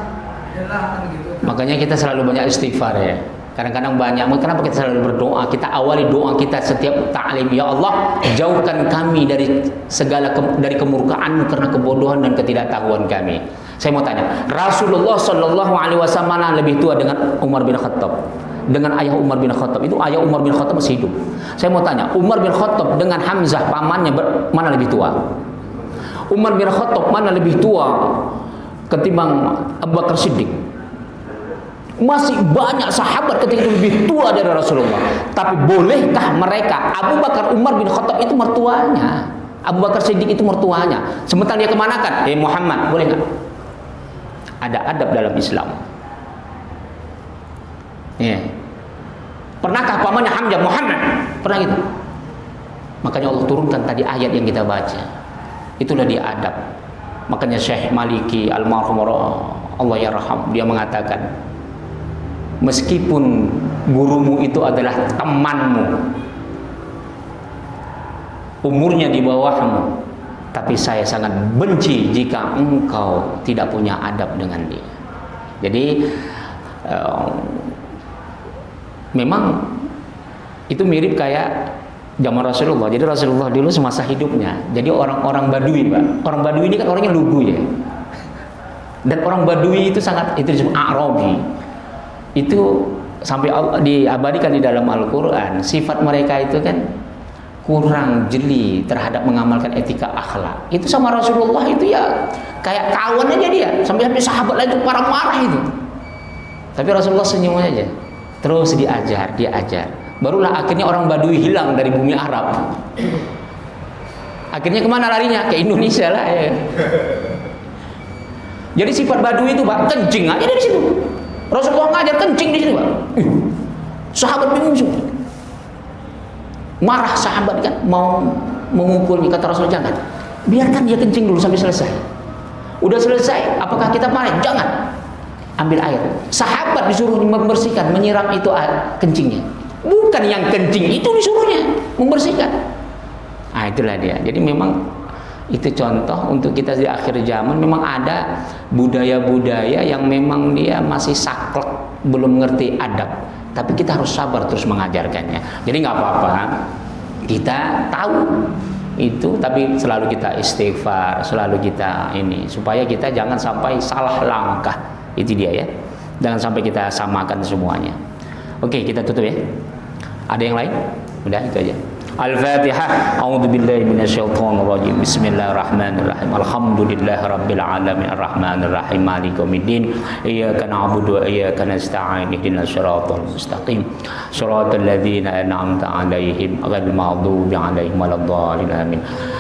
kan gitu. Makanya kita selalu banyak istighfar ya. Kadang-kadang banyak. Kenapa kita selalu berdoa? Kita awali doa kita setiap ta'lim, ya Allah, jauhkan kami dari segala dari kemurkaan-Mu karena kebodohan dan ketidaktahuan kami. Saya mau tanya, Rasulullah Shallallahu Alaihi Wasallam mana lebih tua dengan Umar bin Khattab? Dengan ayah Umar bin Khattab, itu ayah Umar bin Khattab masih hidup. Saya mau tanya, Umar bin Khattab dengan Hamzah pamannya mana lebih tua? Umar bin Khattab mana lebih tua ketimbang Abu Bakar Siddiq? Masih banyak sahabat ketika itu lebih tua dari Rasulullah. Tapi bolehkah mereka, Abu Bakar, Umar bin Khattab itu mertuanya, Abu Bakar Siddiq itu mertuanya, sementara dia kemanakan? Muhammad, boleh nggak? Ada adab dalam Islam. Pernahkah pamannya Hamzah Muhammad? Pernah gitu? Makanya Allah turunkan tadi ayat yang kita baca. Itulah dia adab. Makanya Syekh Maliki almarhum Allah yarham, dia mengatakan, meskipun gurumu itu adalah temanmu, umurnya di bawahmu, tapi saya sangat benci jika engkau tidak punya adab dengan dia. Jadi memang itu mirip kayak zaman Rasulullah. Jadi Rasulullah dulu semasa hidupnya, jadi orang-orang Badui, Pak. Orang Badui ini kan orangnya lugu ya. Dan orang Badui itu sangat, itu disebut Arabi. Itu sampai diabadikan di dalam Al-Quran. Sifat mereka itu kan kurang jeli terhadap mengamalkan etika akhlak. Itu sama Rasulullah itu ya kayak kawan aja dia. Sampai sahabat lain itu marah-marah itu. Tapi Rasulullah senyum aja. Terus diajar. Barulah akhirnya orang Badui hilang dari bumi Arab. Akhirnya kemana larinya? Ke Indonesia lah ya. Jadi sifat Badui itu Pak, kencing aja dari situ. Rasulullah ngajar kencing di situ Pak. Sahabat bingung semua. Marah sahabat kan, mau mengumpulnya, kata Rasul jangan. Biarkan dia kencing dulu sampai selesai. Udah selesai, apakah kita marah? Jangan. Ambil air. Sahabat disuruh membersihkan, menyiram itu kencingnya. Bukan yang kencing itu disuruhnya membersihkan. Nah, itulah dia. Jadi memang itu contoh untuk kita di akhir zaman. Memang ada budaya-budaya yang memang dia masih saklek, belum ngerti adab. Tapi kita harus sabar terus mengajarkannya. Jadi nggak apa-apa, kita tahu itu, tapi selalu kita istighfar, selalu kita ini, supaya kita jangan sampai salah langkah. Itu dia ya. Jangan sampai kita samakan semuanya. Oke, kita tutup ya. Ada yang lain? Udah, itu aja. Al-Fatihah. A'udzubillahi minasyaitonirrajim. Bismillahirrahmanirrahim. Alhamdulillahirabbil alamin arrahmanir rahim maliki yaumiddin. Iyyaka na'budu wa iyyaka nasta'in. Ihdinas siratal mustaqim. Shiratal ladzina an'amta 'alaihim ghairil maghdubi 'alaihim waladdallin. Amin.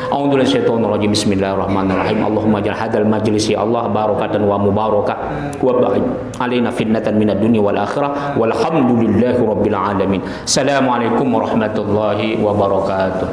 A'udzubillahi minasyaitonirrajim. Bismillahirrahmanirrahim. Allahumma ja'al hadzal majlisi Allah barakatan wa mubarakah wa ba'id alaina fitnatan minad dunya wal akhirah. Walhamdulillahirabbil alamin. Assalamualaikum warahmatullahi wabarakatuh.